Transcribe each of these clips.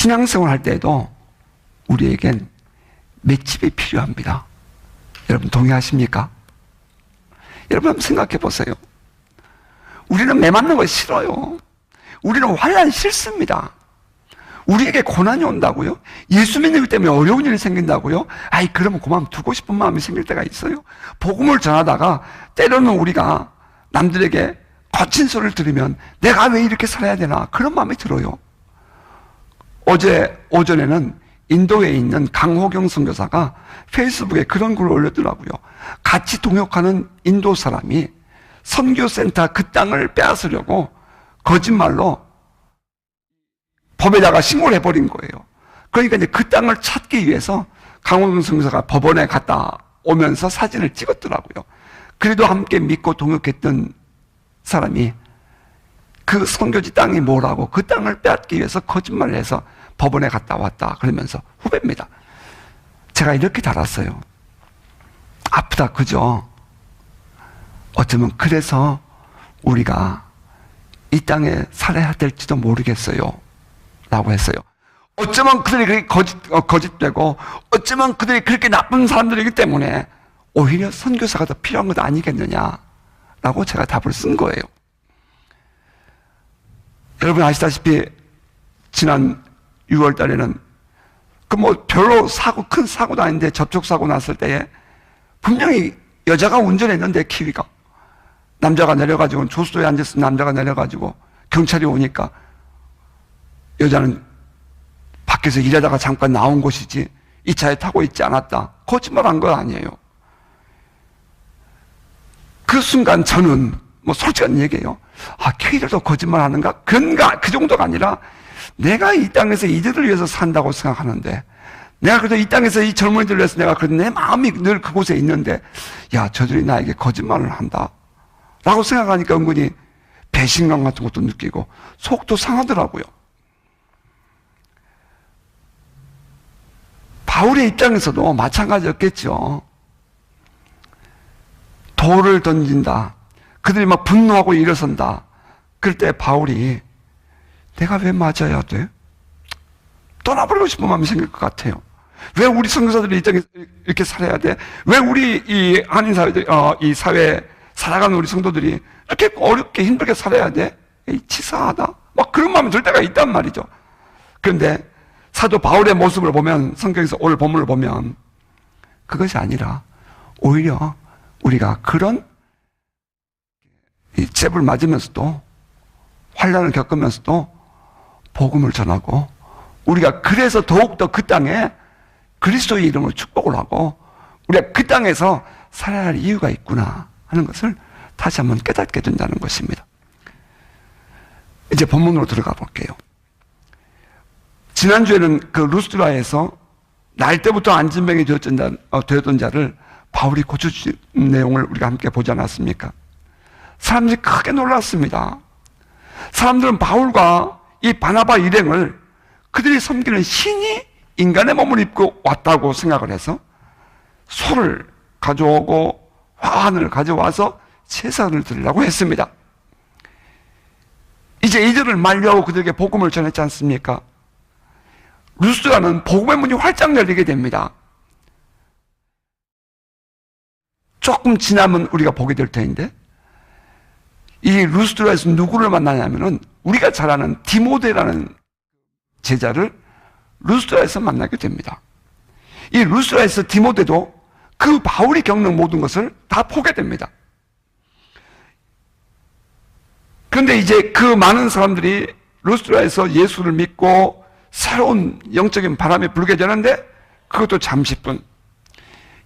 신앙생활 할 때에도 우리에겐 맷집이 필요합니다. 여러분 동의하십니까? 여러분 한번 생각해 보세요. 우리는 매 맞는 거 싫어요. 우리는 환난 싫습니다. 우리에게 고난이 온다고요? 예수 믿는 것 때문에 어려운 일이 생긴다고요? 아이, 그러면 그만 두고 싶은 마음이 생길 때가 있어요. 복음을 전하다가 때로는 우리가 남들에게 거친 소리를 들으면 내가 왜 이렇게 살아야 되나 그런 마음이 들어요. 어제 오전에는 인도에 있는 강호경 선교사가 페이스북에 그런 글을 올렸더라고요. 같이 동역하는 인도 사람이 선교센터 그 땅을 빼앗으려고 거짓말로 법에다가 신고를 해버린 거예요. 그러니까 이제 그 땅을 찾기 위해서 강호경 선교사가 법원에 갔다 오면서 사진을 찍었더라고요. 그래도 함께 믿고 동역했던 사람이 그 선교지 땅이 뭐라고 그 땅을 빼앗기 위해서 거짓말을 해서 법원에 갔다 왔다 그러면서 후배입니다. 제가 이렇게 달았어요. 아프다 그죠? 어쩌면 그래서 우리가 이 땅에 살아야 될지도 모르겠어요 라고 했어요. 어쩌면 그들이 그렇게 거짓되고 어쩌면 그들이 그렇게 나쁜 사람들이기 때문에 오히려 선교사가 더 필요한 것 아니겠느냐 라고 제가 답을 쓴 거예요. 여러분 아시다시피 지난 6월 달에는 그 뭐 별로 큰 사고도 아닌데 접촉사고 났을 때에 분명히 여자가 운전했는데 키위가 남자가 내려가지고 조수도에 앉았을 남자가 내려가지고 경찰이 오니까 여자는 밖에서 일하다가 잠깐 나온 것이지 이 차에 타고 있지 않았다. 거짓말한 거 아니에요. 그 순간 저는 뭐 솔직한 얘기예요. 아, 키위들도 거짓말하는가? 그 정도가 아니라 내가 이 땅에서 이들을 위해서 산다고 생각하는데 내가 그래도 이 땅에서 이 젊은이들을 위해서 내가 그래도 내 마음이 늘 그곳에 있는데 야, 저들이 나에게 거짓말을 한다 라고 생각하니까 은근히 배신감 같은 것도 느끼고 속도 상하더라고요. 바울의 입장에서도 마찬가지였겠죠. 돌을 던진다. 그들이 막 분노하고 일어선다. 그럴 때 바울이 내가 왜 맞아야 돼? 떠나버리고 싶은 마음이 생길 것 같아요. 왜 우리 선교사들이 이 땅에 이렇게 살아야 돼? 왜 우리 이 한인 사회들, 이 사회에 살아가는 우리 성도들이 이렇게 어렵게 힘들게 살아야 돼? 치사하다? 막 그런 마음이 들 때가 있단 말이죠. 그런데 사도 바울의 모습을 보면, 성경에서 오늘 본문을 보면 그것이 아니라 오히려 우리가 그런 잽을 맞으면서도 환난을 겪으면서도 복음을 전하고 우리가 그래서 더욱더 그 땅에 그리스도의 이름으로 축복을 하고 우리가 그 땅에서 살아야 할 이유가 있구나 하는 것을 다시 한번 깨닫게 된다는 것입니다. 이제 본문으로 들어가 볼게요. 지난주에는 그 루스드라에서 날 때부터 안진병이 되었던 자를 바울이 고쳐준 내용을 우리가 함께 보지 않았습니까? 사람들이 크게 놀랐습니다. 사람들은 바울과 이 바나바 일행을 그들이 섬기는 신이 인간의 몸을 입고 왔다고 생각을 해서 소를 가져오고 화환을 가져와서 제사를 드리려고 했습니다. 이제 이들을 만류하고 그들에게 복음을 전했지 않습니까? 루스드라는 복음의 문이 활짝 열리게 됩니다. 조금 지나면 우리가 보게 될 텐데 이 루스드라에서 누구를 만나냐면은 우리가 잘 아는 디모데라는 제자를 루스드라에서 만나게 됩니다. 이 루스드라에서 디모데도 그 바울이 겪는 모든 것을 다 보게 됩니다. 그런데 이제 그 많은 사람들이 루스드라에서 예수를 믿고 새로운 영적인 바람이 불게 되는데 그것도 잠시뿐.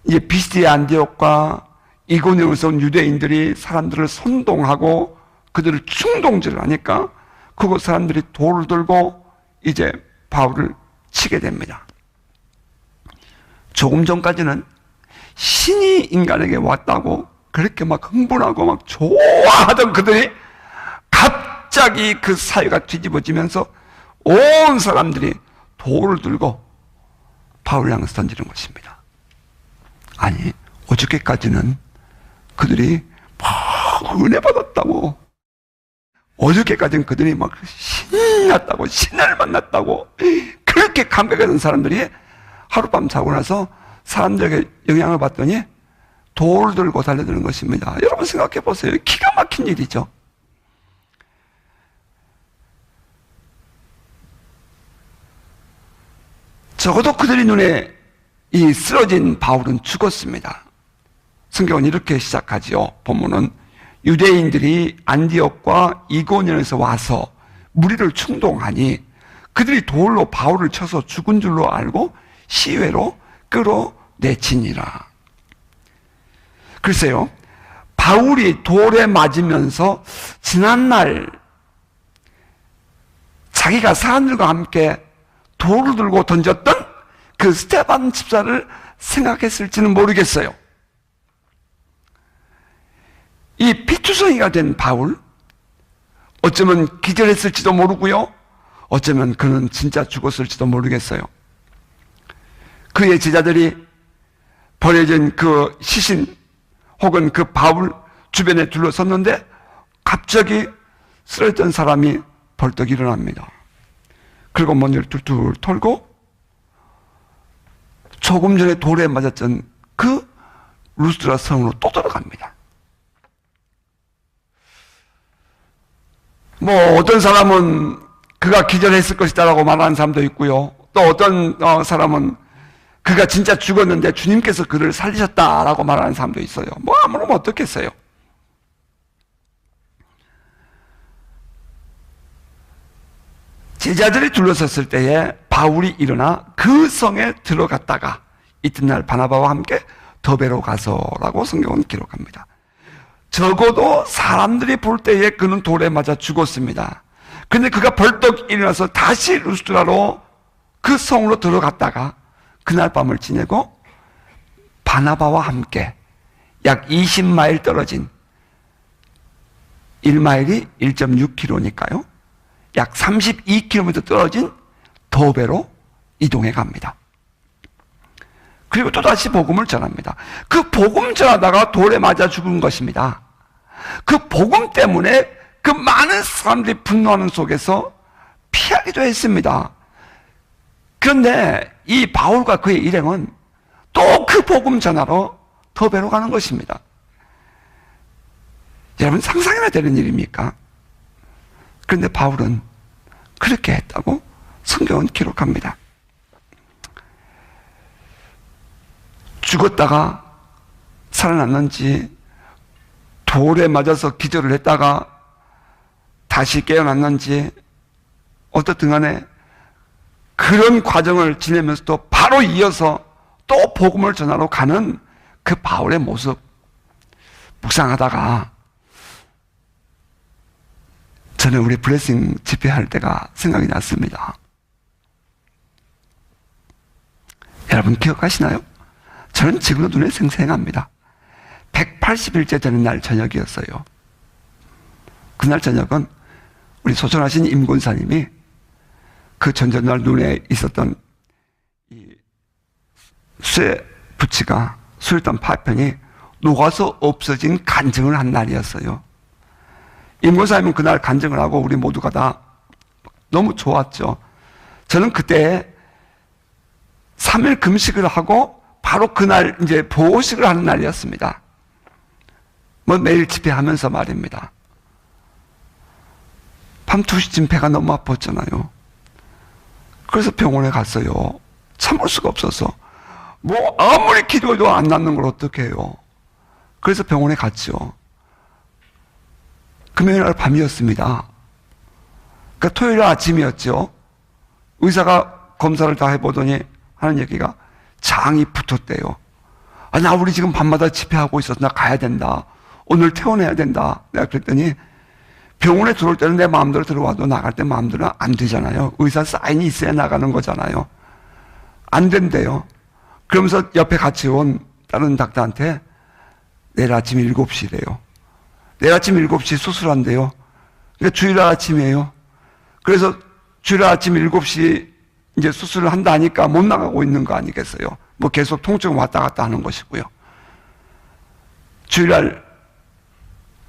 이제 비스디아 안디옥과 이고니온에서 온 유대인들이 사람들을 선동하고 그들을 충동질을 하니까 그곳 사람들이 돌을 들고 이제 바울을 치게 됩니다. 조금 전까지는 신이 인간에게 왔다고 그렇게 막 흥분하고 막 좋아하던 그들이 갑자기 그 사회가 뒤집어지면서 온 사람들이 돌을 들고 바울을 향해서 던지는 것입니다. 아니, 어저께까지는 그들이 막 은혜 받았다고, 어저께까지는 그들이 막 신났다고, 신을 만났다고 이렇게 감격했던 사람들이 하룻밤 자고 나서 사람들에게 영향을 받더니 돌을 들고 달려드는 것입니다. 여러분 생각해 보세요. 기가 막힌 일이죠. 적어도 그들의 눈에 이 쓰러진 바울은 죽었습니다. 성경은 이렇게 시작하지요. 본문은 유대인들이 안디옥과 이고니온에서 와서 무리를 충동하니 그들이 돌로 바울을 쳐서 죽은 줄로 알고 시외로 끌어내치니라. 글쎄요, 바울이 돌에 맞으면서 지난날 자기가 사람들과 함께 돌을 들고 던졌던 그 스데반 집사를 생각했을지는 모르겠어요. 이 피투성이가 된 바울, 어쩌면 기절했을지도 모르고요, 어쩌면 그는 진짜 죽었을지도 모르겠어요. 그의 제자들이 버려진 그 시신 혹은 그 바울 주변에 둘러섰는데 갑자기 쓰러졌던 사람이 벌떡 일어납니다. 그리고 먼지를 툴툴 털고 조금 전에 돌에 맞았던 그 루스드라 성으로 또 들어갑니다. 뭐 어떤 사람은 그가 기절했을 것이다라고 말하는 사람도 있고요. 또 어떤 사람은 그가 진짜 죽었는데 주님께서 그를 살리셨다라고 말하는 사람도 있어요. 뭐 아무런 어떻겠어요. 제자들이 둘러섰을 때에 바울이 일어나 그 성에 들어갔다가 이튿날 바나바와 함께 더베로 가서라고 성경은 기록합니다. 적어도 사람들이 볼 때에 그는 돌에 맞아 죽었습니다. 근데 그가 벌떡 일어나서 다시 루스드라로 그 성으로 들어갔다가 그날 밤을 지내고 바나바와 함께 약 20마일 떨어진 1마일이 1.6km니까요. 약 32km 떨어진 더베로 이동해 갑니다. 그리고 또다시 복음을 전합니다. 그 복음 전하다가 돌에 맞아 죽은 것입니다. 그 복음 때문에 그 많은 사람들이 분노하는 속에서 피하기도 했습니다. 그런데 이 바울과 그의 일행은 또 그 복음 전하러 더베로 가는 것입니다. 여러분 상상이나 되는 일입니까? 그런데 바울은 그렇게 했다고 성경은 기록합니다. 죽었다가 살아났는지, 돌에 맞아서 기절을 했다가 다시 깨어났는지, 어떻든 간에 그런 과정을 지내면서도 바로 이어서 또 복음을 전하러 가는 그 바울의 모습 묵상하다가 저는 우리 블레싱 집회할 때가 생각이 났습니다. 여러분 기억하시나요? 저는 지금도 눈에 생생합니다. 180일째 되는 날 저녁이었어요. 그날 저녁은 우리 소천하신 임권사님이 그 전전날 눈에 있었던 이 쇠 부치가 수혈단 파편이 녹아서 없어진 간증을 한 날이었어요. 임권사님은 그날 간증을 하고 우리 모두가 다 너무 좋았죠. 저는 그때 3일 금식을 하고 바로 그날 이제 보호식을 하는 날이었습니다. 뭐 매일 집회하면서 말입니다. 밤 2시쯤 배가 너무 아팠잖아요. 그래서 병원에 갔어요. 참을 수가 없어서. 뭐 아무리 기도해도 안 낫는 걸 어떻게 해요. 그래서 병원에 갔죠. 금요일 날 밤이었습니다. 그러니까 토요일 아침이었죠. 의사가 검사를 다 해보더니 하는 얘기가 장이 붙었대요. 아, 나 우리 지금 밤마다 집회하고 있어서 나 가야 된다. 오늘 퇴원해야 된다. 내가 그랬더니 병원에 들어올 때는 내 마음대로 들어와도 나갈 때 마음대로 안 되잖아요. 의사 사인이 있어야 나가는 거잖아요. 안 된대요. 그러면서 옆에 같이 온 다른 닥터한테 내일 아침 7시래요. 내일 아침 7시 수술한대요. 그러니까 주일 아침이에요. 그래서 주일 아침 7시 이제 수술을 한다 하니까 못 나가고 있는 거 아니겠어요? 뭐 계속 통증 왔다 갔다 하는 것이고요. 주일날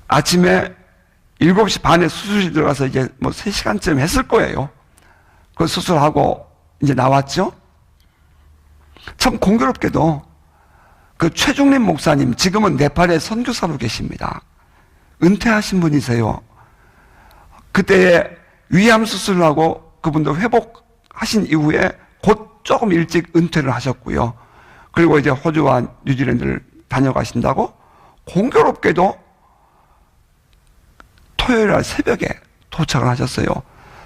아침에 7시 반에 수술실 들어가서 이제 뭐 3시간쯤 했을 거예요. 그 수술하고 이제 나왔죠? 참 공교롭게도 그 최중림 목사님, 지금은 네팔에 선교사로 계십니다. 은퇴하신 분이세요. 그때 위암 수술을 하고 그분도 회복하신 이후에 곧 조금 일찍 은퇴를 하셨고요. 그리고 이제 호주와 뉴질랜드를 다녀가신다고 공교롭게도 토요일 날 새벽에 도착을 하셨어요.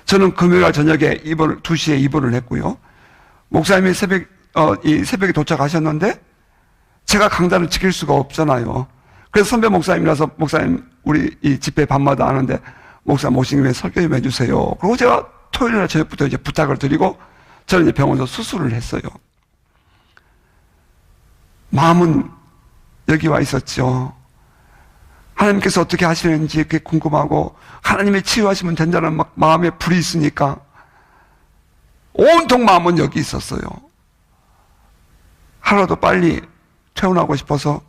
저는 금요일 날 저녁에 2시에 입원을 했고요. 목사님이 새벽에 도착하셨는데 제가 강단을 지킬 수가 없잖아요. 그래서 선배 목사님이라서 목사님 우리 이 집회 밤마다 하는데 목사 모시기 위해 설교 좀 해주세요. 그리고 제가 토요일 날 저녁부터 이제 부탁을 드리고 저는 이제 병원에서 수술을 했어요. 마음은 여기 와 있었죠. 하나님께서 어떻게 하시는지 그게 궁금하고 하나님이 치유하시면 된다는 마음에 불이 있으니까 온통 마음은 여기 있었어요. 하루라도 빨리 퇴원하고 싶어서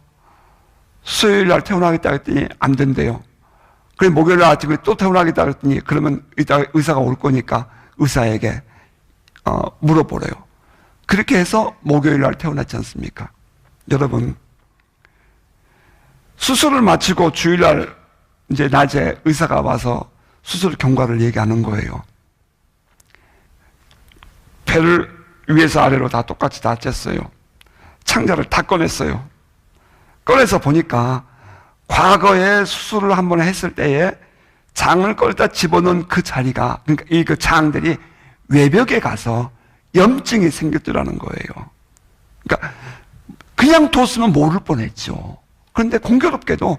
수요일 날 퇴원하겠다 했더니 안 된대요. 그래 목요일 날 아침에 또 퇴원하겠다 했더니 그러면 이따 의사가 올 거니까 의사에게 물어보래요. 그렇게 해서 목요일 날 퇴원했지 않습니까? 여러분, 수술을 마치고 주일날 이제 낮에 의사가 와서 수술 경과를 얘기하는 거예요. 배를 위에서 아래로 다 똑같이 다 쬐어요. 창자를 다 꺼냈어요. 꺼내서 보니까 과거에 수술을 한번 했을 때에 장을 꺼내다 집어넣은 그 자리가, 그러니까 그 장들이 외벽에 가서 염증이 생겼더라는 거예요. 그러니까 그냥 뒀으면 모를 뻔했죠. 그런데 공교롭게도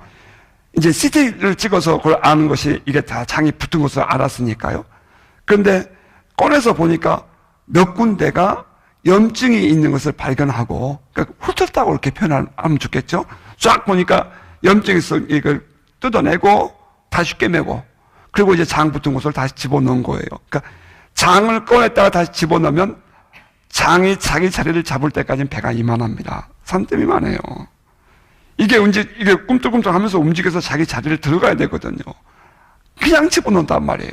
이제 CT를 찍어서 그걸 아는 것이 이게 다 장이 붙은 것을 알았으니까요. 그런데 꺼내서 보니까 몇 군데가 염증이 있는 것을 발견하고, 그러니까 훑었다고 이렇게 표현하면 좋겠죠. 쫙 보니까 염증이 있어 이걸 뜯어내고 다시 꿰매고, 그리고 이제 장 붙은 것을 다시 집어넣은 거예요. 그러니까 장을 꺼냈다가 다시 집어넣으면 장이 자기 자리를 잡을 때까지는 배가 이만합니다. 산더미 이만해요. 이게 꿈틀꿈틀 하면서 움직여서 자기 자리를 들어가야 되거든요. 그냥 집어넣는단 말이에요.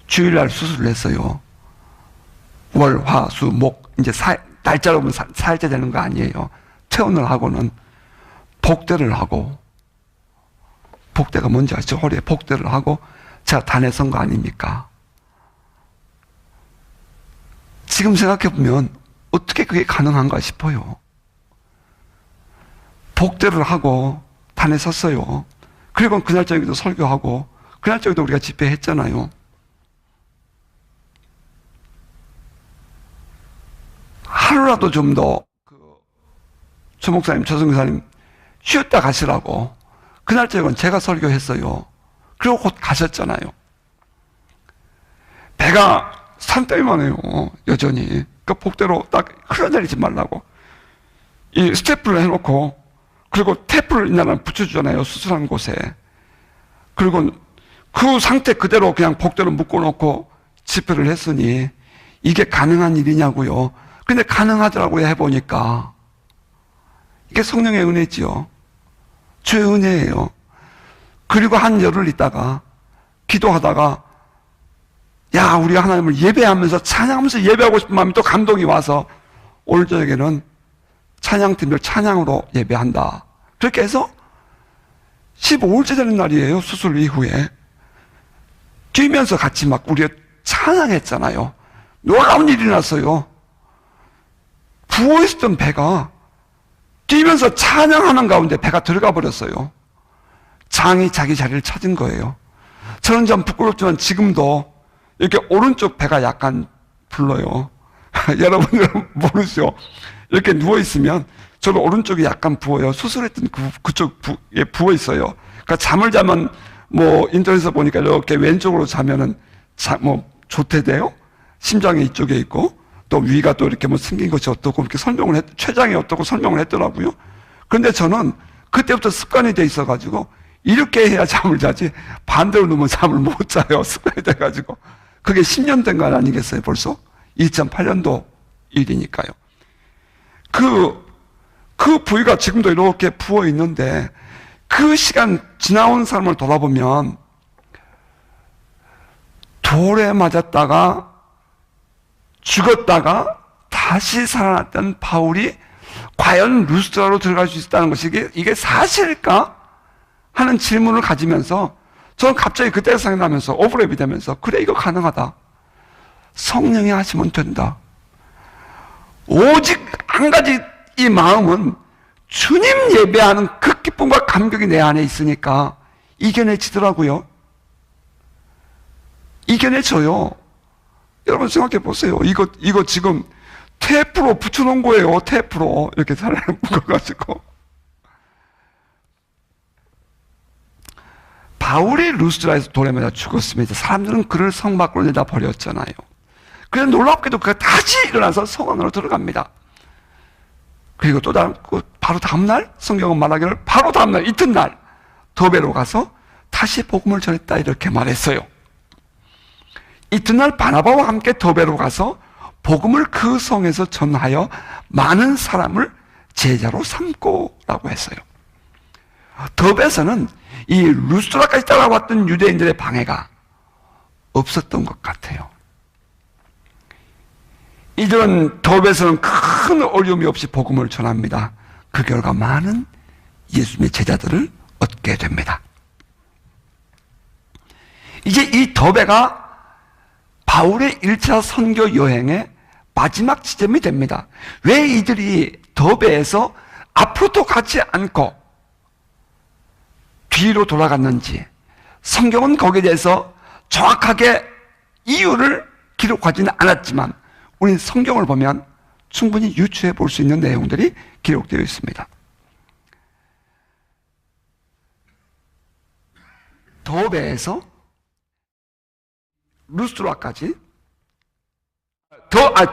주일날 수술을 했어요. 월, 화, 수, 목, 이제 날짜로 보면 사일째 되는 거 아니에요. 퇴원을 하고는 복대를 하고, 복대가 뭔지 아시죠? 허리에 복대를 하고 제가 단에 선 거 아닙니까? 지금 생각해보면 어떻게 그게 가능한가 싶어요. 복대를 하고 단에 섰어요. 그리고 그날 저녁에도 설교하고 그날 저녁에도 우리가 집회했잖아요. 하루라도 좀 더 조 목사님, 조 선교사님 쉬었다 가시라고 그날 저녁은 제가 설교했어요. 그리고 곧 가셨잖아요. 배가 산더미만 해요. 여전히. 그 복대로 딱 흘러내리지 말라고 이 스테플을 해놓고, 그리고 테이프를 이날은 붙여주잖아요. 수술한 곳에. 그리고 그 상태 그대로 그냥 복대로 묶어놓고 집회를 했으니 이게 가능한 일이냐고요. 근데 가능하더라고요. 해보니까. 이게 성령의 은혜지요. 주의 은혜예요. 그리고 한 열흘 있다가 기도하다가 야, 우리가 하나님을 예배하면서 찬양하면서 예배하고 싶은 마음이 또 감동이 와서 오늘 저녁에는 찬양팀들 찬양으로 예배한다. 그렇게 해서 15일째 되는 날이에요. 수술 이후에. 뛰면서 같이 막 우리가 찬양했잖아요. 놀라운 일이 났어요. 부어있었던 배가 뛰면서 찬양하는 가운데 배가 들어가 버렸어요. 장이 자기 자리를 찾은 거예요. 저는 좀 부끄럽지만 지금도 이렇게 오른쪽 배가 약간 불러요. 여러분들은 모르죠. 이렇게 누워있으면 저도 오른쪽이 약간 부어요. 수술했던 그쪽에 부어있어요. 그러니까 잠을 자면 뭐 인터넷에서 보니까 이렇게 왼쪽으로 자면은 조퇴돼요. 심장이 이쪽에 있고 또 위가 또 이렇게 뭐 생긴 것이 어떻고 이렇게 췌장이 어떻고 설명을 했더라고요. 그런데 저는 그때부터 습관이 돼 있어가지고 이렇게 해야 잠을 자지 반대로 누우면 잠을 못 자요. 습관이 돼가지고. 그게 10년 된 거 아니겠어요 벌써? 2008년도 일이니까요. 그 부위가 지금도 이렇게 부어 있는데 그 시간 지나온 사람을 돌아보면 돌에 맞았다가 죽었다가 다시 살아났던 바울이 과연 루스드라로 들어갈 수 있다는 것이 이게 사실일까? 하는 질문을 가지면서 저는 갑자기 그때가 생각나면서 오버랩이 되면서 그래 이거 가능하다. 성령이 하시면 된다. 오직 한 가지 이 마음은 주님 예배하는 그 기쁨과 감격이 내 안에 있으니까 이겨내지더라고요. 이겨내져요. 여러분 생각해 보세요. 이거 지금 테이프로 붙여놓은 거예요. 테이프로 이렇게 사람을 묶어가지고. 바울이 루스드라에서 돌에 맞아 죽었습니다. 사람들은 그를 성 밖으로 내다 버렸잖아요. 그래서 놀랍게도 그가 다시 일어나서 성 안으로 들어갑니다. 그리고 또 바로 다음날 성경은 말하기를 바로 다음날 이튿날 더베로 가서 다시 복음을 전했다 이렇게 말했어요. 이튿날 바나바와 함께 더베로 가서 복음을 그 성에서 전하여 많은 사람을 제자로 삼고라고 했어요. 더베에서는 이 루스드라까지 따라왔던 유대인들의 방해가 없었던 것 같아요. 이들은 더베에서는 큰 어려움이 없이 복음을 전합니다. 그 결과 많은 예수님의 제자들을 얻게 됩니다. 이제 이 더베가 바울의 1차 선교 여행의 마지막 지점이 됩니다. 왜 이들이 더베에서 앞으로도 가지 않고 뒤로 돌아갔는지 성경은 거기에 대해서 정확하게 이유를 기록하지는 않았지만 우리는 성경을 보면 충분히 유추해 볼 수 있는 내용들이 기록되어 있습니다. 더베에서 루스드라까지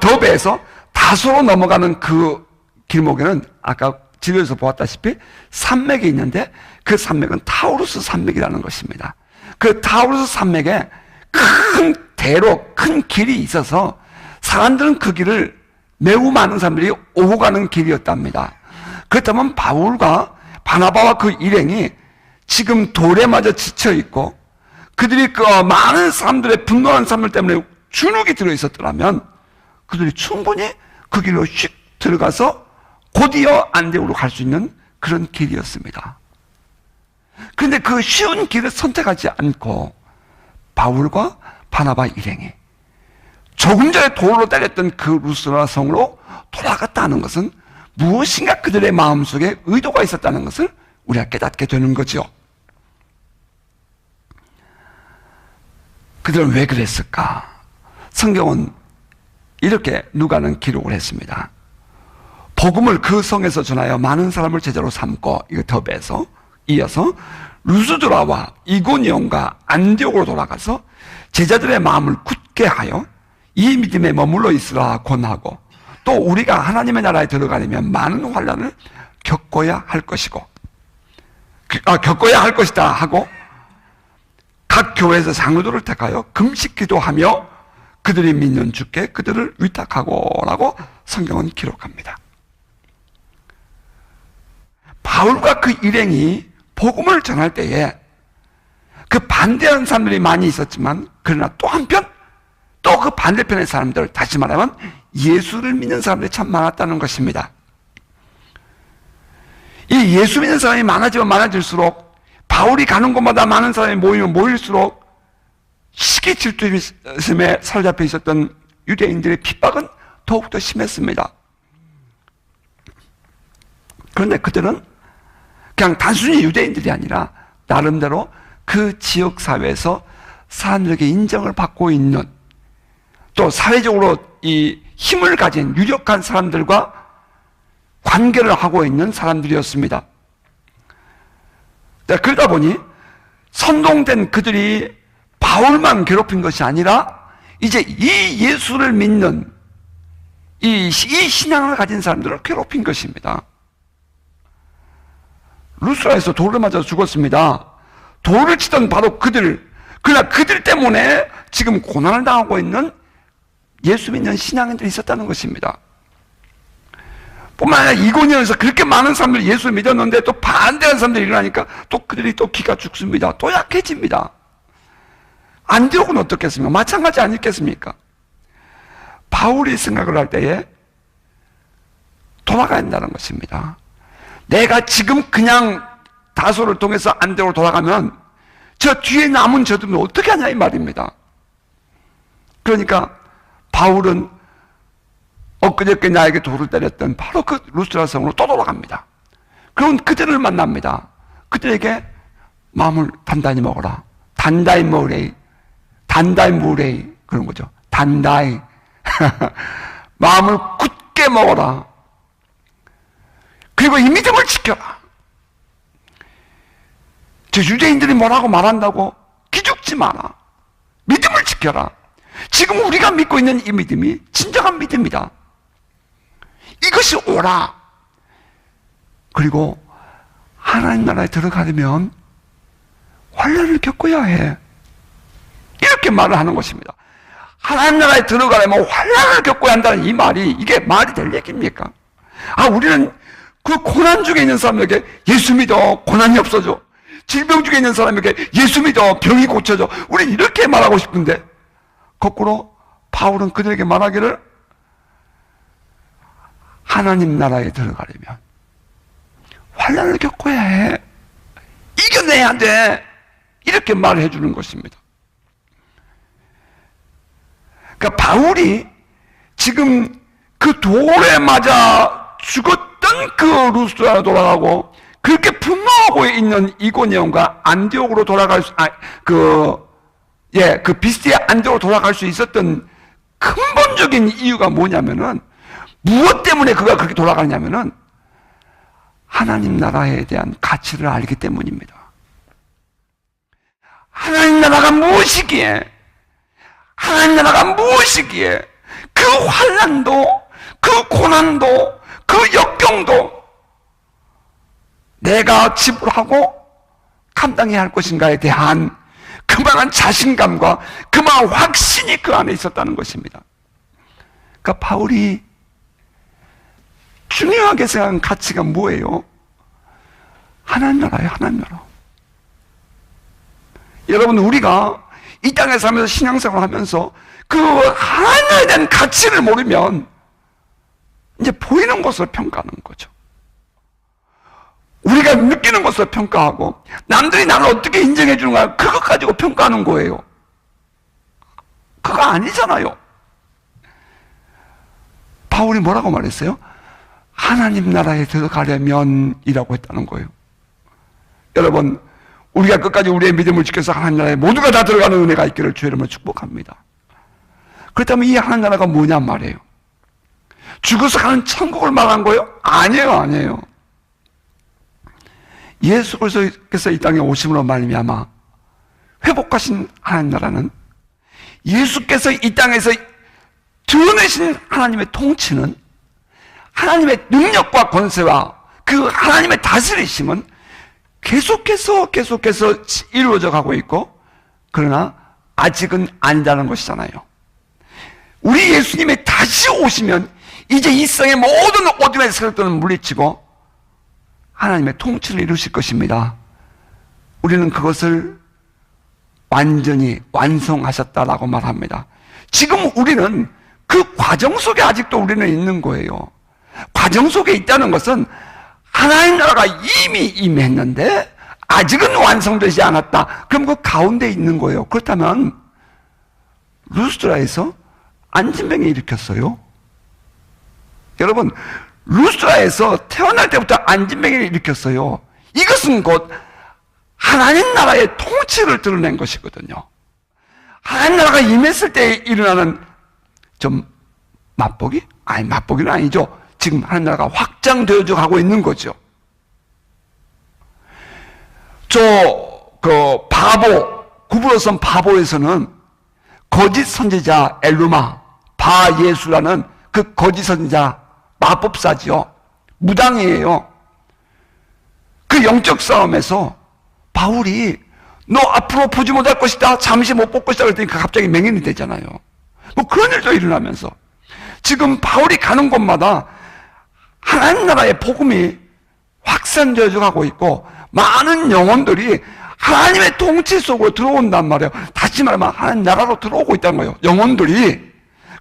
더베에서 다소로 넘어가는 그 길목에는 아까 지도에서 보았다시피 산맥이 있는데 그 산맥은 타우루스 산맥이라는 것입니다. 그 타우루스 산맥에 큰 대로 큰 길이 있어서 사람들은 그 길을 매우 많은 사람들이 오고 가는 길이었답니다. 그렇다면 바울과 바나바와 그 일행이 지금 돌에 맞아 지쳐 있고 그들이 그 많은 사람들의 분노한 사람들 때문에 주눅이 들어 있었더라면 그들이 충분히 그 길로 휙 들어가서 곧이어 안데오로 갈 수 있는 그런 길이었습니다. 그런데 그 쉬운 길을 선택하지 않고 바울과 바나바 일행이 조금 전에 돌로 때렸던 그 루스드라 성으로 돌아갔다는 것은 무엇인가 그들의 마음속에 의도가 있었다는 것을 우리가 깨닫게 되는 거죠. 그들은 왜 그랬을까? 성경은 이렇게 누가는 기록을 했습니다. 복음을 그 성에서 전하여 많은 사람을 제자로 삼고 이거 더베에서 이어서 루스드라와 이고니온과 안디옥으로 돌아가서 제자들의 마음을 굳게 하여 이 믿음에 머물러 있으라 권하고 또 우리가 하나님의 나라에 들어가려면 많은 환난을 겪어야 할 것이고 겪어야 할 것이다 하고 각 교회에서 장로들을 택하여 금식 기도하며 그들이 믿는 주께 그들을 위탁하고라고 성경은 기록합니다. 바울과 그 일행이 복음을 전할 때에 그 반대하는 사람들이 많이 있었지만 그러나 또 한편 또 그 반대편의 사람들, 다시 말하면 예수를 믿는 사람들이 참 많았다는 것입니다. 이 예수 믿는 사람이 많아지면 많아질수록 바울이 가는 곳마다 많은 사람이 모이면 모일수록 시기 질투심에 사로잡혀 있었던 유대인들의 핍박은 더욱더 심했습니다. 그런데 그들은 그냥 단순히 유대인들이 아니라 나름대로 그 지역 사회에서 사람들에게 인정을 받고 있는 또 사회적으로 이 힘을 가진 유력한 사람들과 관계를 하고 있는 사람들이었습니다. 그러다 보니 선동된 그들이 바울만 괴롭힌 것이 아니라 이제 이 예수를 믿는 이 신앙을 가진 사람들을 괴롭힌 것입니다. 루스드라에서 돌을 맞아서 죽었습니다. 돌을 치던 바로 그러나 그들 때문에 지금 고난을 당하고 있는 예수 믿는 신앙인들이 있었다는 것입니다. 뿐만 아니라 이고니온에서 그렇게 많은 사람들이 예수를 믿었는데 또 반대하는 사람들이 일어나니까 또 그들이 또 기가 죽습니다. 또 약해집니다. 안디옥은 어떻겠습니까? 마찬가지 아니겠습니까? 바울이 생각을 할 때에 돌아가야 한다는 것입니다. 내가 지금 그냥 다소를 통해서 안디옥으로 돌아가면 저 뒤에 남은 저들은 어떻게 하냐 이 말입니다. 그러니까 바울은 엊그저께 나에게 돌을 때렸던 바로 그 루스드라 성으로 또 돌아갑니다. 그럼 그들을 만납니다. 그들에게 마음을 단단히 먹어라. 단다이 모레이, 단다이 무레이, 그런 거죠. 단다이. 마음을 굳게 먹어라. 그리고 이 믿음을 지켜라. 저 유대인들이 뭐라고 말한다고 기죽지 마라. 믿음을 지켜라. 지금 우리가 믿고 있는 이 믿음이 진정한 믿음이다. 이것이 오라. 그리고 하나님 나라에 들어가려면 환난을 겪어야 해. 이렇게 말을 하는 것입니다. 하나님 나라에 들어가려면 환난을 겪어야 한다는 이 말이 이게 말이 될 얘기입니까? 우리는 그 고난 중에 있는 사람에게 예수 믿어 고난이 없어져. 질병 중에 있는 사람에게 예수 믿어 병이 고쳐져. 우리는 이렇게 말하고 싶은데 거꾸로 바울은 그들에게 말하기를 하나님 나라에 들어가려면 환난을 겪어야 해. 이겨내야 돼. 이렇게 말을 해주는 것입니다. 그러니까 바울이 지금 그 돌에 맞아 죽었던 그 루스드라로 돌아가고 그렇게 분노하고 있는 이고니온과 안디옥으로 돌아갈 수, 그 비스티아 안디옥으로 돌아갈 수 있었던 근본적인 이유가 뭐냐면은 무엇 때문에 그가 그렇게 돌아가냐면은 하나님 나라에 대한 가치를 알기 때문입니다. 하나님 나라가 무엇이기에, 하나님 나라가 무엇이기에 그 환난도, 그 고난도, 그 역경도 내가 지불하고 감당해야 할 것인가에 대한 그만한 자신감과 그만한 확신이 그 안에 있었다는 것입니다. 그러니까 바울이 중요하게 생각한 가치가 뭐예요? 하나님 나라예요, 하나님 나라. 여러분, 우리가 이 땅에 살면서 신앙생활을 하면서 그 하나님에 대한 가치를 모르면 이제 보이는 것을 평가하는 거죠. 우리가 느끼는 것을 평가하고 남들이 나를 어떻게 인정해 주는가 그것 가지고 평가하는 거예요. 그거 아니잖아요. 바울이 뭐라고 말했어요? 하나님 나라에 들어가려면 이라고 했다는 거예요. 여러분, 우리가 끝까지 우리의 믿음을 지켜서 하나님 나라에 모두가 다 들어가는 은혜가 있기를 주의 이름으로 축복합니다. 그렇다면 이 하나님 나라가 뭐냔 말이에요. 죽어서 가는 천국을 말한 거예요? 아니에요. 예수 그리스도께서 이 땅에 오심으로 말미암아 회복하신 하나님 나라는 예수께서 이 땅에서 드러내신 하나님의 통치는 하나님의 능력과 권세와 그 하나님의 다스리심은 계속해서 이루어져 가고 있고, 그러나 아직은 아니다는 것이잖아요. 우리 예수님이 다시 오시면 이제 이 세상의 모든 어둠의 세력들은 물리치고 하나님의 통치를 이루실 것입니다. 우리는 그것을 완전히 완성하셨다라고 말합니다. 지금 우리는 그 과정 속에 아직도 우리는 있는 거예요. 과정 속에 있다는 것은 하나님 나라가 이미 임했는데 아직은 완성되지 않았다. 그럼 그 가운데 있는 거예요. 그렇다면 루스드라에서 안진병이 일으켰어요. 여러분, 루스드라에서 태어날 때부터 안진병을 일으켰어요. 이것은 곧 하나님 나라의 통치를 드러낸 것이거든요. 하나님 나라가 임했을 때 일어나는 좀 맛보기? 아니, 맛보기는 아니죠. 지금 하나님 나라가 확장되어져 가고 있는 거죠. 구브로선 바보에서는 거짓 선지자 엘루마, 바예수라는 그 거짓 선지자 마법사지요. 무당이에요. 그 영적 싸움에서 바울이 너 앞으로 보지 못할 것이다, 잠시 못 볼 것이다 그랬더니 갑자기 맹인이 되잖아요. 뭐 그런 일도 일어나면서 지금 바울이 가는 곳마다 하나님 나라의 복음이 확산되어 가고 있고 많은 영혼들이 하나님의 통치 속으로 들어온단 말이에요. 다시 말하면 하나님 나라로 들어오고 있다는 거예요. 영혼들이.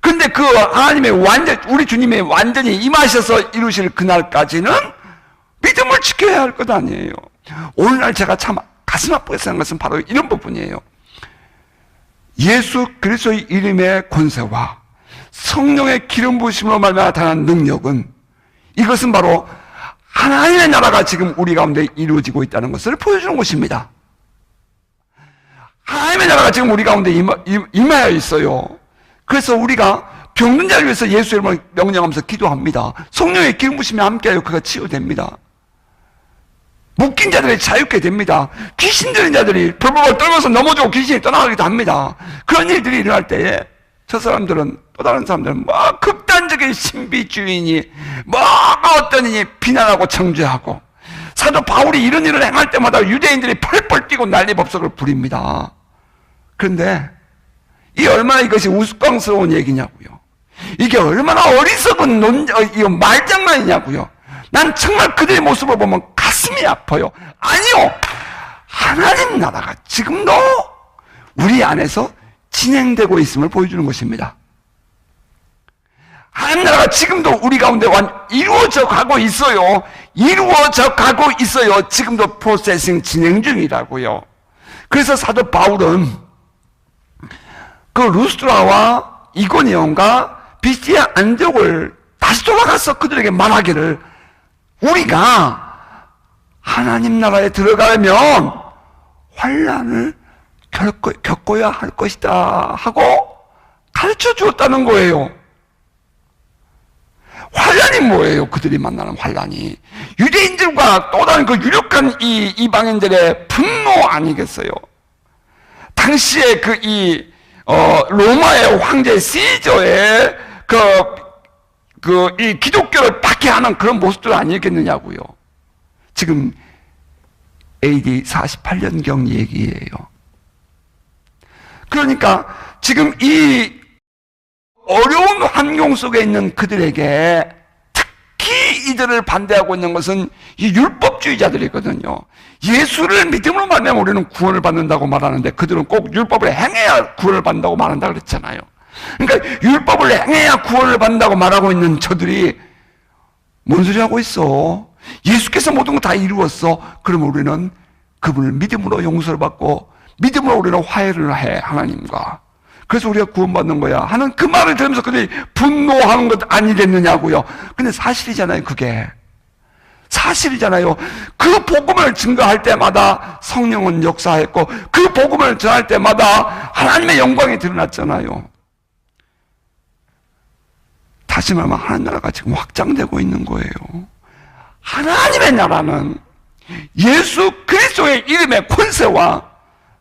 근데 그 하나님의 우리 주님의 완전히 임하셔서 이루실 그날까지는 믿음을 지켜야 할 것 아니에요. 오늘날 제가 참 가슴 아프게 생각하는 것은 바로 이런 부분이에요. 예수 그리스도의 이름의 권세와 성령의 기름 부으심으로 말미암아 나타난 능력은, 이것은 바로 하나님의 나라가 지금 우리 가운데 이루어지고 있다는 것을 보여주는 것입니다. 하나님의 나라가 지금 우리 가운데 임하여 있어요. 그래서 우리가 병든 자를 위해서 예수 이름을 명령하면서 기도합니다. 성령의 기름 부으심이 함께하여 그가 치유됩니다. 묶인 자들이 자유케 됩니다. 귀신 들린 자들이 벌벌 떨면서 넘어지고 귀신이 떠나가기도 합니다. 그런 일들이 일어날 때에 저 사람들은, 또 다른 사람들은 극단적인 신비주의니 어떤 이니 비난하고 정죄하고, 사도 바울이 이런 일을 행할 때마다 유대인들이 펄펄 뛰고 난리법석을 부립니다. 그런데 이 얼마나 이것이 우스꽝스러운 얘기냐고요. 이게 얼마나 어리석은 말장난이냐고요. 난 정말 그들의 모습을 보면 가슴이 아파요. 아니요, 하나님 나라가 지금도 우리 안에서 진행되고 있음을 보여주는 것입니다. 하나님 나라가 지금도 우리 가운데 이루어져 가고 있어요. 이루어져 가고 있어요. 지금도 프로세싱 진행 중이라고요. 그래서 사도 바울은 그 루스드라와 이고니온과 비스티아 안디옥을 다시 돌아가서 그들에게 말하기를, 우리가 하나님 나라에 들어가려면 환난을 겪어야 할 것이다 하고 가르쳐 주었다는 거예요. 환난이 뭐예요? 그들이 만나는 환난이 유대인들과 또 다른 그 유력한 이 이방인들의 분노 아니겠어요? 당시에 로마의 황제 시저의 이 기독교를 박해하는 그런 모습들 아니겠느냐고요. 지금 AD 48년경 얘기예요. 그러니까 지금 이 어려운 환경 속에 있는 그들에게 특히 이들을 반대하고 있는 것은 이 율법주의자들이거든요. 예수를 믿음으로 말하면 우리는 구원을 받는다고 말하는데, 그들은 꼭 율법을 행해야 구원을 받는다고 말한다 그랬잖아요. 그러니까 율법을 행해야 구원을 받는다고 말하고 있는 저들이 뭔 소리 하고 있어? 예수께서 모든 거 다 이루었어. 그러면 우리는 그분을 믿음으로 용서를 받고 믿음으로 우리는 화해를 해, 하나님과. 그래서 우리가 구원받는 거야 하는 그 말을 들으면서 그들이 분노하는 것 아니겠느냐고요. 근데 사실이잖아요. 그게 사실이잖아요. 그 복음을 증거할 때마다 성령은 역사했고, 그 복음을 전할 때마다 하나님의 영광이 드러났잖아요. 다시 말하면 하나님 나라가 지금 확장되고 있는 거예요. 하나님의 나라는 예수 그리스도의 이름의 권세와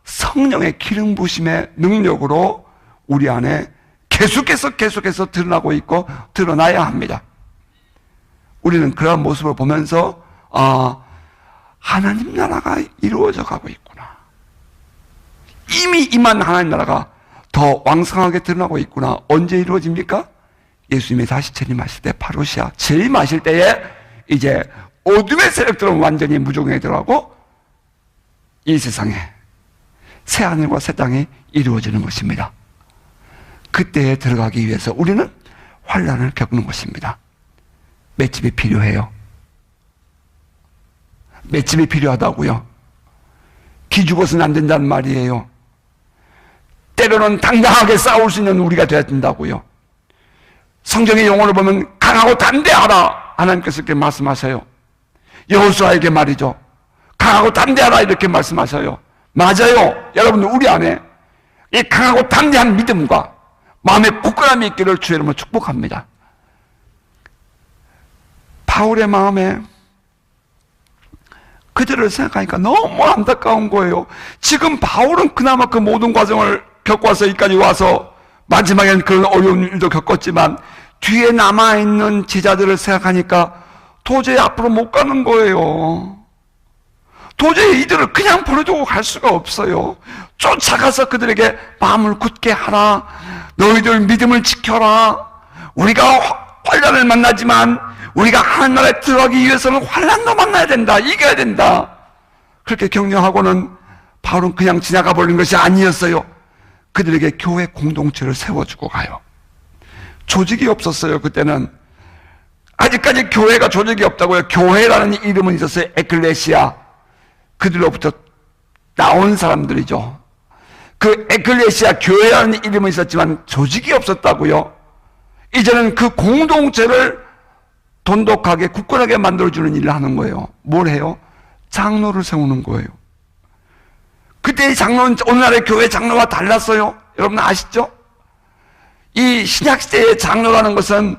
성령의 기름 부으심의 능력으로 우리 안에 계속해서 드러나고 있고 드러나야 합니다. 우리는 그런 모습을 보면서 하나님 나라가 이루어져 가고 있구나. 이미 임한 하나님 나라가 더 왕성하게 드러나고 있구나. 언제 이루어집니까? 예수님이 다시 재림하실 때, 파루시아 재림하실 때에 이제 어둠의 세력들은 완전히 무종에 들어가고 이 세상에 새 하늘과 새 땅이 이루어지는 것입니다. 그때에 들어가기 위해서 우리는 환난을 겪는 것입니다. 맷집이 필요해요. 맷집이 필요하다고요. 기죽어서는 안 된다는 말이에요. 때로는 당당하게 싸울 수 있는 우리가 되어야 된다고요. 성경의 용어를 보면 강하고 담대하라, 하나님께서 이렇게 말씀하셔요. 여호수아에게 말이죠. 강하고 담대하라 이렇게 말씀하셔요. 맞아요. 여러분, 우리 안에 이 강하고 담대한 믿음과 마음의 굳건함이 있기를 주의 이름으로 축복합니다. 바울의 마음에 그들을 생각하니까 너무 안타까운 거예요. 지금 바울은 그나마 그 모든 과정을 겪고 와서 여기까지 와서 마지막에는 그런 어려운 일도 겪었지만 뒤에 남아있는 제자들을 생각하니까 도저히 앞으로 못 가는 거예요. 도저히 이들을 그냥 버려두고 갈 수가 없어요. 쫓아가서 그들에게 마음을 굳게 하라. 너희들 믿음을 지켜라. 우리가 환난을 만나지만 우리가 하나님 나라에 들어가기 위해서는 환난도 만나야 된다. 이겨야 된다. 그렇게 격려하고는 바울은 그냥 지나가 버린 것이 아니었어요. 그들에게 교회 공동체를 세워주고 가요. 조직이 없었어요. 그때는 아직까지 교회가 조직이 없다고요. 교회라는 이름은 있었어요. 에클레시아. 그들로부터 나온 사람들이죠. 그 에클레시아 교회라는 이름은 있었지만 조직이 없었다고요. 이제는 그 공동체를 돈독하게 굳건하게 만들어주는 일을 하는 거예요. 뭘 해요? 장로를 세우는 거예요. 그때의 장로는 오늘날의 교회 장로와 달랐어요. 여러분 아시죠? 이 신약시대의 장로라는 것은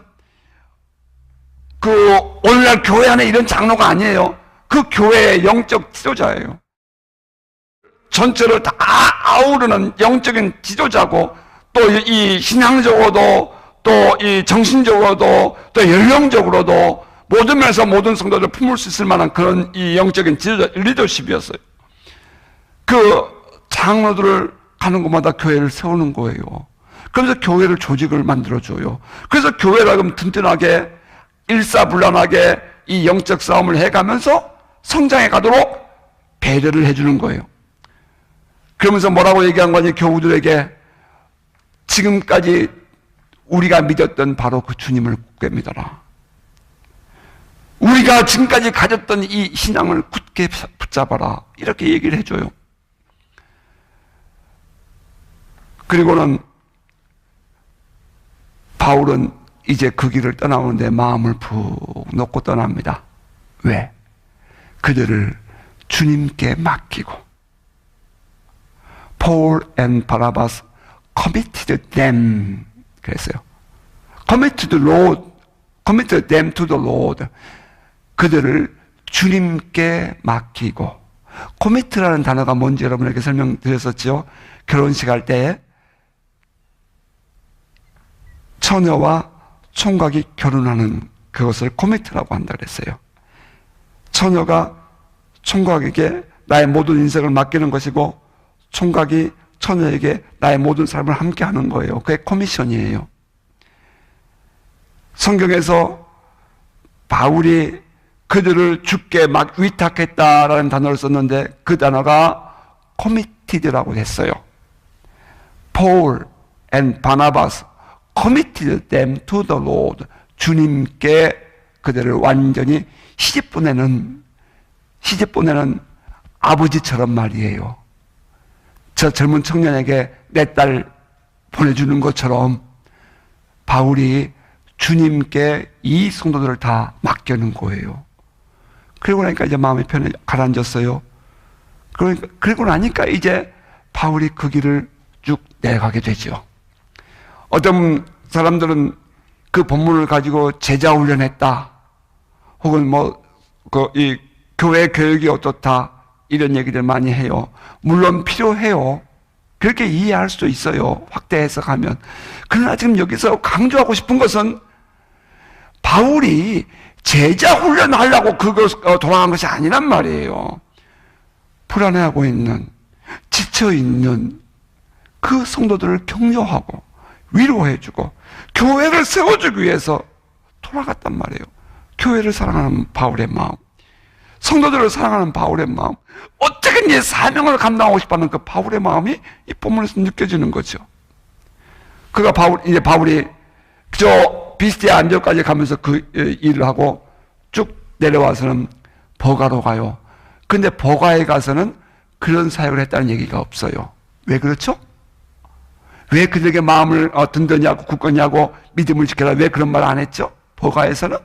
그 오늘날 교회 안에 이런 장로가 아니에요. 그 교회의 영적 지도자예요. 전체를 다 아우르는 영적인 지도자고, 또 이 신앙적으로도, 또 이 정신적으로도, 또 연령적으로도 모든 면에서 모든 성도를 품을 수 있을 만한 그런 이 영적인 지도자, 리더십이었어요. 그 장로들을 가는 곳마다 교회를 세우는 거예요. 그래서 교회를 조직을 만들어줘요. 그래서 교회가 그럼 튼튼하게 일사불란하게 이 영적 싸움을 해가면서 성장해 가도록 배려를 해주는 거예요. 그러면서 뭐라고 얘기한 거니? 교우들에게 지금까지 우리가 믿었던 바로 그 주님을 굳게 믿어라. 우리가 지금까지 가졌던 이 신앙을 굳게 붙잡아라. 이렇게 얘기를 해줘요. 그리고는 바울은 이제 그 길을 떠나오는데 마음을 푹 놓고 떠납니다. 왜? 그들을 주님께 맡기고. Paul and Barnabas committed them. 그랬어요. Committed Lord, committed them to the Lord. 그들을 주님께 맡기고. commit라는 단어가 뭔지 여러분에게 설명드렸었죠. 결혼식 할 때 처녀와 총각이 결혼하는 그것을 commit라고 한다 그랬어요. 처녀가 총각에게 나의 모든 인생을 맡기는 것이고, 총각이 처녀에게 나의 모든 삶을 함께 하는 거예요. 그게 커미션이에요. 성경에서 바울이 그들을 주께 막 위탁했다라는 단어를 썼는데 그 단어가 committed라고 했어요. Paul and Barnabas committed them to the Lord. 주님께 그들을 완전히 시집보내는 아버지처럼 말이에요. 저 젊은 청년에게 내 딸 보내주는 것처럼 바울이 주님께 이 성도들을 다 맡겨는 거예요. 그리고 나니까 이제 마음이 편히 가라앉았어요. 그리고 나니까 이제 바울이 그 길을 쭉 내려가게 되죠. 어떤 사람들은 그 본문을 가지고 제자 훈련했다, 혹은 이 교회 교육이 어떻다, 이런 얘기들 많이 해요. 물론 필요해요. 그렇게 이해할 수도 있어요. 확대 해석하면. 그러나 지금 여기서 강조하고 싶은 것은 바울이 제자 훈련하려고 그거 돌아간 것이 아니란 말이에요. 불안해하고 있는, 지쳐있는 그 성도들을 격려하고 위로해주고 교회를 세워주기 위해서 돌아갔단 말이에요. 교회를 사랑하는 바울의 마음, 성도들을 사랑하는 바울의 마음, 어떻게든 이 사명을 감당하고 싶어하는 그 바울의 마음이 이 본문에서 느껴지는 거죠. 바울이 저 비스디아 안디옥까지 가면서 그 일을 하고 쭉 내려와서는 버가로 가요. 근데 버가에 가서는 그런 사역을 했다는 얘기가 없어요. 왜 그렇죠? 왜 그들에게 마음을 든든히 하고 굳건히 하고 믿음을 지켜라, 왜 그런 말 안 했죠? 버가에서는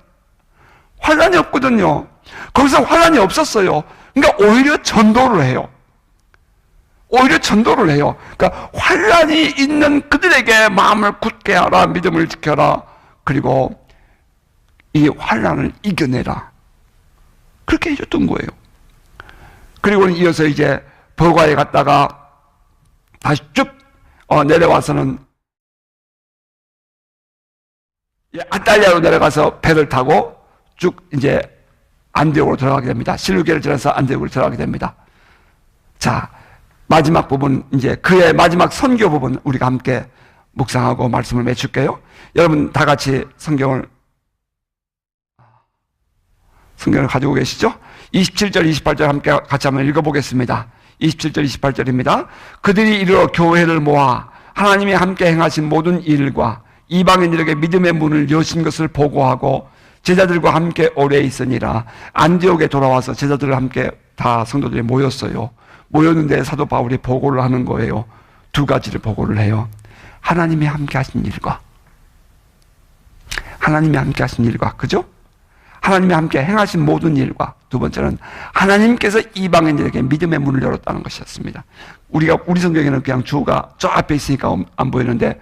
환란이 없거든요. 거기서 환란이 없었어요. 그러니까 오히려 전도를 해요. 그러니까 환란이 있는 그들에게 마음을 굳게 하라, 믿음을 지켜라, 그리고 이 환란을 이겨내라, 그렇게 해줬던 거예요. 그리고 이어서 이제 버가에 갔다가 다시 쭉 내려와서는 아탈리아로 내려가서 배를 타고 쭉 이제 안디옥으로 들어가게 됩니다. 실루게를 지나서 안디옥으로 들어가게 됩니다. 자, 마지막 부분, 이제 그의 마지막 선교 부분 우리가 함께 묵상하고 말씀을 맺을게요. 여러분 다 같이 성경을 가지고 계시죠? 27절, 28절 함께 같이 한번 읽어보겠습니다. 27절 28절입니다. 그들이 이르러 교회를 모아 하나님이 함께 행하신 모든 일과 이방인들에게 믿음의 문을 여신 것을 보고하고 제자들과 함께 오래 있으니라. 안디옥에 돌아와서 제자들과 함께 다 성도들이 모였어요. 모였는데 사도 바울이 보고를 하는 거예요. 두 가지를 보고를 해요. 하나님이 함께 하신 일과, 하나님이 함께 하신 일과, 그죠? 하나님이 함께 행하신 모든 일과, 두 번째는 하나님께서 이방인들에게 믿음의 문을 열었다는 것이었습니다. 우리 성경에는 그냥 주어가 저 앞에 있으니까 안 보이는데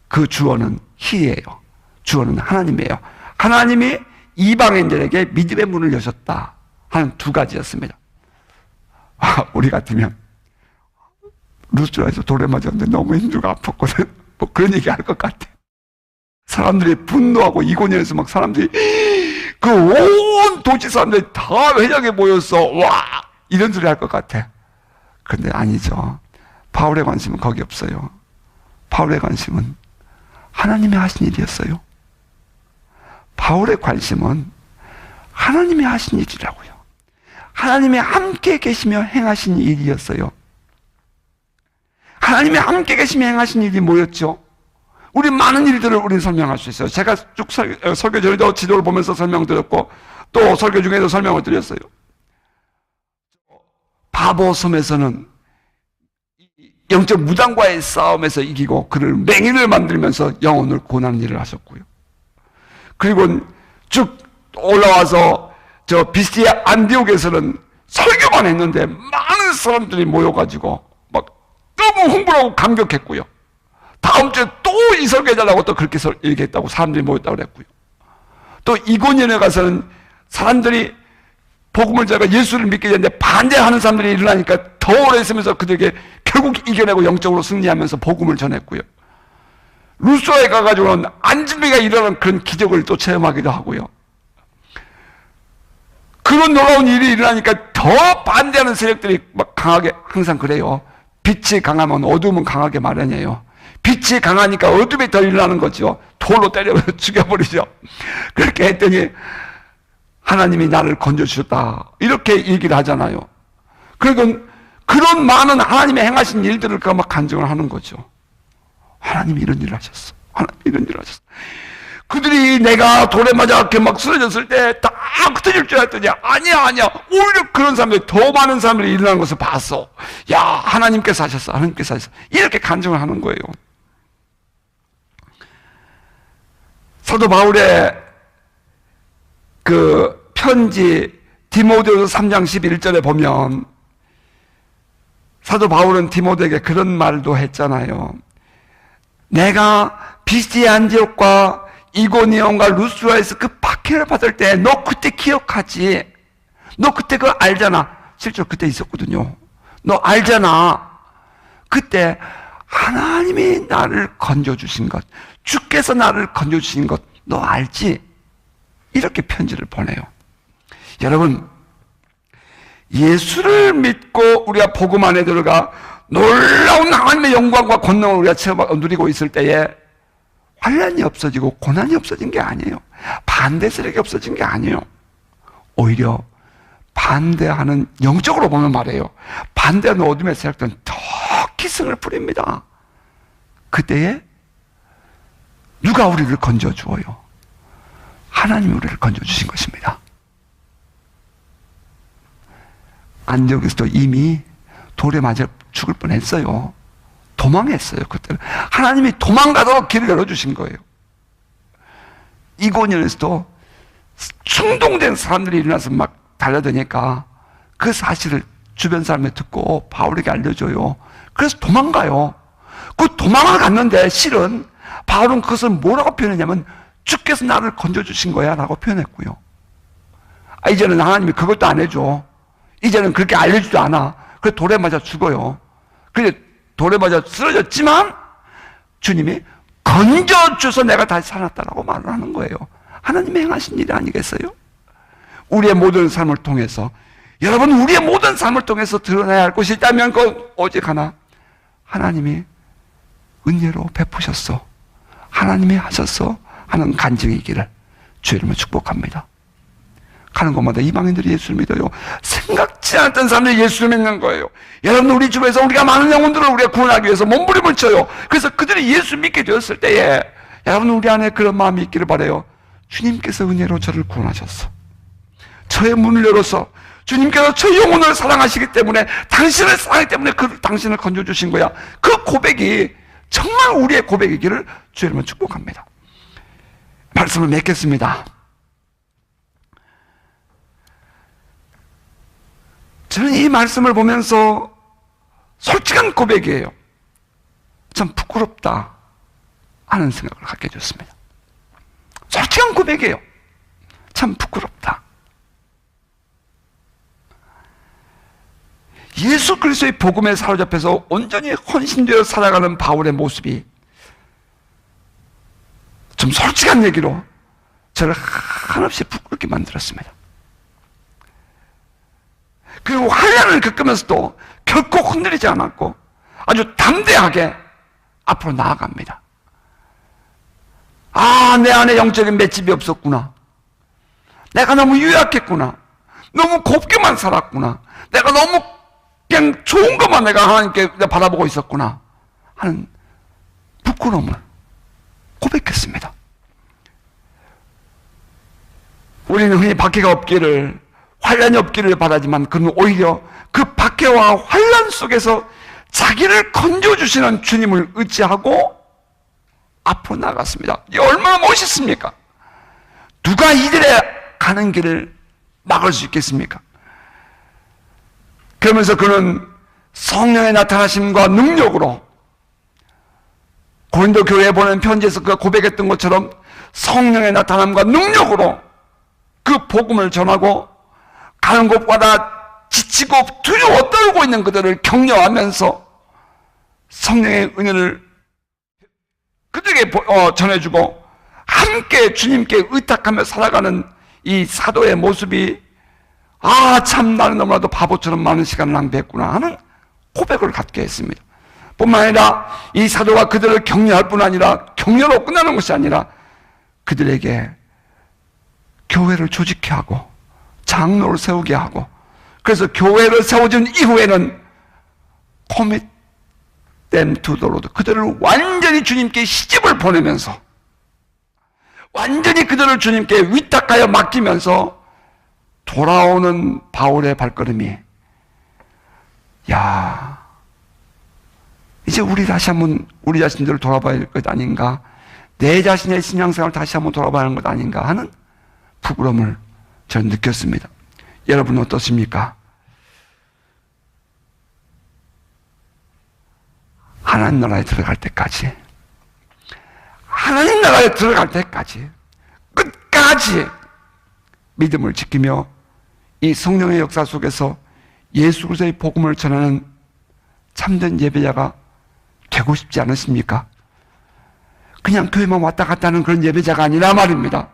그 주어는 He예요. 주어는 하나님이에요. 하나님이 이방인들에게 믿음의 문을 여셨다 하는 두 가지였습니다. 우리 같으면 루스드라에서 돌에 맞았는데 너무 힘들고 아팠거든. 뭐 그런 얘기 할 것 같아. 사람들이 분노하고 이고니온에서 막 사람들이 그 온 도시 사람들이 다 회장에 모였어. 와! 이런 소리 할 것 같아. 그런데 아니죠. 바울의 관심은 거기 없어요. 바울의 관심은 하나님이 하신 일이었어요. 바울의 관심은 하나님이 하신 일이라고요. 하나님이 함께 계시며 행하신 일이었어요. 하나님이 함께 계시며 행하신 일이 뭐였죠? 우리 많은 일들을 우리는 설명할 수 있어요. 제가 쭉 설교 전에도 지도를 보면서 설명드렸고 또 설교 중에도 설명을 드렸어요. 바보 섬에서는 영적 무당과의 싸움에서 이기고 그를 맹인을 만들면서 영혼을 구원하는 일을 하셨고요. 그리고 쭉 올라와서 저 비스티아 안디옥에서는 설교만 했는데 많은 사람들이 모여가지고 막 너무 흥분하고 감격했고요. 다음 주에 또 이 설교해달라고 또 그렇게 얘기했다고 사람들이 모였다고 그랬고요. 또 이고니온에 가서는 사람들이 복음을 전하고 예수를 믿게 되는데 반대하는 사람들이 일어나니까 더 오래 있으면서 그들에게 결국 이겨내고 영적으로 승리하면서 복음을 전했고요. 루스드라에 가가지고는 안진뱅이가 일어나는 그런 기적을 또 체험하기도 하고요. 그런 놀라운 일이 일어나니까 더 반대하는 세력들이 막 강하게, 항상 그래요. 빛이 강하면 어둠은 강하게 마련이에요. 빛이 강하니까 어둠이 더 일어나는 거죠. 돌로 때려 죽여버리죠. 그렇게 했더니 하나님이 나를 건져주셨다 이렇게 얘기를 하잖아요. 그러니까 그런 많은 하나님의 행하신 일들을 막 간증을 하는 거죠. 하나님이 이런 일을 하셨어. 하나님이 이런 일을 하셨어. 그들이 내가 돌에 맞아 이렇게 막 쓰러졌을 때 다 흩어질 줄 알았더니 아니야. 오히려 그런 사람들이 더 많은 사람들이 일어나는 것을 봤어. 야, 하나님께서 하셨어. 하나님께서 하셨어. 이렇게 간증을 하는 거예요. 사도 바울의 그 편지 디모데후서 3장 11절에 보면 사도 바울은 디모데에게 그런 말도 했잖아요. 내가 비스티아 안디옥과 이고니온과 루스드라에서 그 박해를 받을 때 너 그때 기억하지? 너 그때 그거 알잖아. 실제로 그때 있었거든요. 너 알잖아. 그때 하나님이 나를 건져주신 것, 주께서 나를 건져주신 것 너 알지? 이렇게 편지를 보내요. 여러분, 예수를 믿고 우리가 복음 안에 들어가 놀라운 하나님의 영광과 권능을 우리가 누리고 있을 때에 환난이 없어지고 고난이 없어진 게 아니에요. 반대 세력이 없어진 게 아니에요. 오히려 반대하는, 영적으로 보면 말이에요. 반대하는 어둠의 세력들은 더 기승을 부립니다. 그때에 누가 우리를 건져주어요? 하나님이 우리를 건져주신 것입니다. 안디옥에서도 이미 돌에 맞아 죽을 뻔했어요. 도망했어요. 그때는 하나님이 도망가도록 길을 열어주신 거예요. 이고니온에서도 충동된 사람들이 일어나서 막 달려드니까 그 사실을 주변 사람이 듣고 바울에게 알려줘요. 그래서 도망가요. 그 도망을 갔는데 실은 바울은 그것을 뭐라고 표현했냐면 주께서 나를 건져주신 거야 라고 표현했고요. 이제는 하나님이 그것도 안 해줘. 이제는 그렇게 알려주지도 않아. 그래서 돌에 맞아 죽어요. 그래서 돌에 맞아 쓰러졌지만 주님이 건져줘서 내가 다시 살았다라고 말을 하는 거예요. 하나님의 행하신 일이 아니겠어요? 우리의 모든 삶을 통해서, 여러분, 우리의 모든 삶을 통해서 드러나야 할 것이 있다면 그건 오직 하나, 하나님이 은혜로 베푸셨어, 하나님이 하셨어 하는 간증이기를 주의 이름으로 축복합니다. 가는 곳마다 이방인들이 예수를 믿어요. 생각지 않았던 사람들이 예수를 믿는 거예요. 여러분, 우리 주변에서 우리가 많은 영혼들을 우리가 구원하기 위해서 몸부림을 쳐요. 그래서 그들이 예수 믿게 되었을 때에 여러분, 우리 안에 그런 마음이 있기를 바라요. 주님께서 은혜로 저를 구원하셨어. 저의 문을 열어서 주님께서 저 영혼을 사랑하시기 때문에, 당신을 사랑하기 때문에 당신을 건져주신 거야. 그 고백이 정말 우리의 고백이기를 주의 이름으로 축복합니다. 말씀을 맺겠습니다. 저는 이 말씀을 보면서 솔직한 고백이에요. 참 부끄럽다 하는 생각을 갖게 되었습니다. 솔직한 고백이에요. 참 부끄럽다. 예수 그리스도의 복음에 사로잡혀서 온전히 헌신되어 살아가는 바울의 모습이 좀 솔직한 얘기로 저를 한없이 부끄럽게 만들었습니다. 그리고 환난을 겪으면서도 결코 흔들리지 않았고 아주 담대하게 앞으로 나아갑니다. 아, 내 안에 영적인 맷집이 없었구나. 내가 너무 유약했구나. 너무 곱게만 살았구나. 내가 너무 그냥 좋은 것만 내가 하나님께 바라보고 있었구나 하는 부끄러움을 고백했습니다. 우리는 흔히 박해가 없기를, 환난이 없기를 바라지만 그는 오히려 그 박해와 환난 속에서 자기를 건져주시는 주님을 의지하고 앞으로 나갔습니다. 이게 얼마나 멋있습니까? 누가 이들의 가는 길을 막을 수 있겠습니까? 그러면서 그는 성령의 나타나심과 능력으로, 고린도 교회에 보낸 편지에서 그가 고백했던 것처럼 성령의 나타남과 능력으로 그 복음을 전하고 가는 곳마다 지치고 두려워 떨고 있는 그들을 격려하면서 성령의 은혜를 그들에게 전해주고 함께 주님께 의탁하며 살아가는 이 사도의 모습이, 아, 참 나는 너무나도 바보처럼 많은 시간을 낭비했구나 하는 고백을 갖게 했습니다. 뿐만 아니라 이 사도가 그들을 격려할 뿐 아니라 격려로 끝나는 것이 아니라 그들에게 교회를 조직케 하고 장로를 세우게 하고, 그래서 교회를 세워준 이후에는 commit them to the Lord, 그들을 완전히 주님께 시집을 보내면서 완전히 그들을 주님께 위탁하여 맡기면서 돌아오는 바울의 발걸음이, 야, 이제 우리 다시 한번 우리 자신들을 돌아봐야 할 것 아닌가, 내 자신의 신앙생활을 다시 한번 돌아봐야 하는 것 아닌가 하는 부끄러움을 저는 느꼈습니다. 여러분 어떻습니까? 하나님 나라에 들어갈 때까지, 하나님 나라에 들어갈 때까지 끝까지 믿음을 지키며 이 성령의 역사 속에서 예수 그리스도의 복음을 전하는 참된 예배자가 되고 싶지 않으십니까? 그냥 교회만 왔다 갔다 하는 그런 예배자가 아니라 말입니다.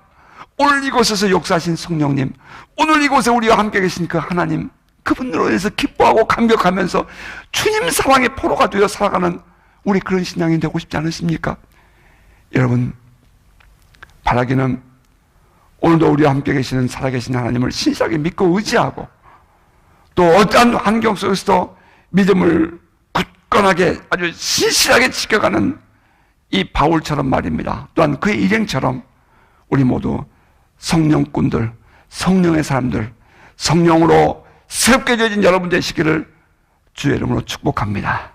오늘 이곳에서 역사하신 성령님, 오늘 이곳에 우리와 함께 계신 그 하나님, 그분으로 인해서 기뻐하고 감격하면서 주님 사랑의 포로가 되어 살아가는 우리 그런 신앙이 되고 싶지 않으십니까? 여러분, 바라기는 오늘도 우리와 함께 계시는 살아계신 하나님을 신실하게 믿고 의지하고, 또 어떠한 환경 속에서도 믿음을 굳건하게 아주 신실하게 지켜가는 이 바울처럼 말입니다. 또한 그의 일행처럼 우리 모두 성령꾼들, 성령의 사람들, 성령으로 새롭게 지어진 여러분 되시기를 주의 이름으로 축복합니다.